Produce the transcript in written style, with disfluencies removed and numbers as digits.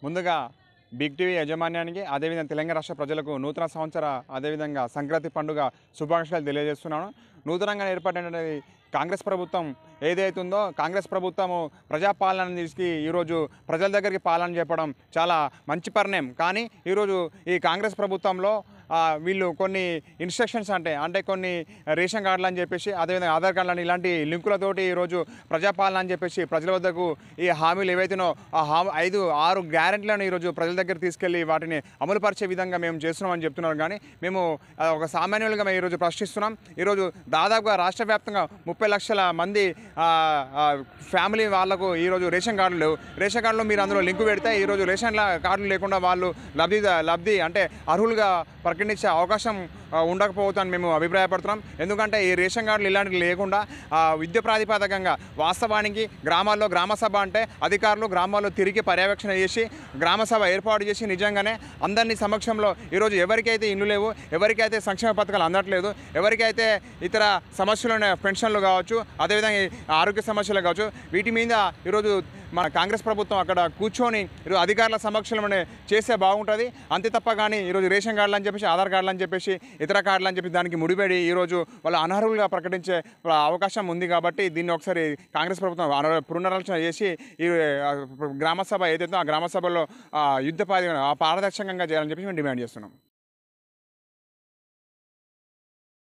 ముందుగా big TV యాజమాన్యానికి అదేవిధంగా తెలంగాణ రాష్ట్ర ప్రజలకు నూతన సంవత్సర అదేవిధంగా సంక్రాంతి పండుగ శుభాకాంక్షలు తెలియజేస్తున్నాను. నూతనంగా ఏర్పడినటువంటి కాంగ్రెస్ ప్రభుత్వం ఏదైతే ఉందో కాంగ్రెస్ ప్రభుత్వము ప్రజాపాలన తీసుకు ఈరోజు ప్రజల దగ్గరికి పాలన చెప్పడం చాలా మంచి పరిణామం. కానీ ఈరోజు ఈ కాంగ్రెస్ ప్రభుత్వంలో వీళ్ళు కొన్ని ఇన్స్ట్రక్షన్స్ అంటే కొన్ని రేషన్ కార్డులు అని చెప్పేసి అదేవిధంగా ఆధార్ కార్డులు అని ఇలాంటి లింకులతోటి ఈరోజు ప్రజాపాలన అని చెప్పేసి ప్రజల వద్దకు ఈ హామీలు ఏవైతేనో ఆ 5-6 గ్యారెంటీలను ఈరోజు ప్రజల దగ్గర తీసుకెళ్లి వాటిని అమలుపరిచే విధంగా మేము చేస్తున్నామని చెప్తున్నారు. కానీ మేము ఒక సామాన్యులుగా మేము ఈరోజు ప్రశ్నిస్తున్నాం. ఈరోజు దాదాపుగా రాష్ట్ర వ్యాప్తంగా 30 లక్షల మంది ఫ్యామిలీ వాళ్లకు ఈరోజు రేషన్ కార్డులు లేవు. రేషన్ కార్డులో మీరు అందులో లింకు పెడితే ఈరోజు రేషన్ కార్డులు లేకుండా వాళ్ళు లబ్ధి అంటే అర్హులుగా ప్రకటించే అవకాశం ఉండకపోతుందని మేము అభిప్రాయపడుతున్నాం. ఎందుకంటే ఈ రేషన్ కార్డులు ఇలాంటివి లేకుండా విద్య ప్రాతిపదికంగా వాస్తవానికి గ్రామాల్లో గ్రామసభ అంటే అధికారులు గ్రామాల్లో తిరిగి పర్యవేక్షణ చేసి గ్రామసభ ఏర్పాటు చేసి నిజంగానే అందరినీ సమక్షంలో ఈరోజు ఎవరికైతే ఇల్లు లేవు, ఎవరికైతే సంక్షేమ పథకాలు అందట్లేదు, ఎవరికైతే ఇతర సమస్యలు పెన్షన్లు కావచ్చు, అదేవిధంగా ఆరోగ్య సమస్యలు కావచ్చు, వీటి మీద ఈరోజు మన కాంగ్రెస్ ప్రభుత్వం అక్కడ కూర్చొని ఈరోజు అధికారుల సమక్షంలోనే చేస్తే బాగుంటుంది. అంతే తప్ప కానీ ఈరోజు రేషన్ కార్డులు అని చెప్పేసి ఆధార్ కార్డులు అని చెప్పేసి ఇతర కార్డులు అని చెప్పి దానికి ముడిపడి ఈరోజు వాళ్ళు అనర్హులుగా ప్రకటించే అవకాశం ఉంది. కాబట్టి దీన్ని ఒకసారి కాంగ్రెస్ ప్రభుత్వం పునరాలోచన చేసి ఈ గ్రామసభ ఏదైతే ఆ గ్రామసభలో పారదర్శకంగా చేయాలని చెప్పి మేము డిమాండ్ చేస్తున్నాం.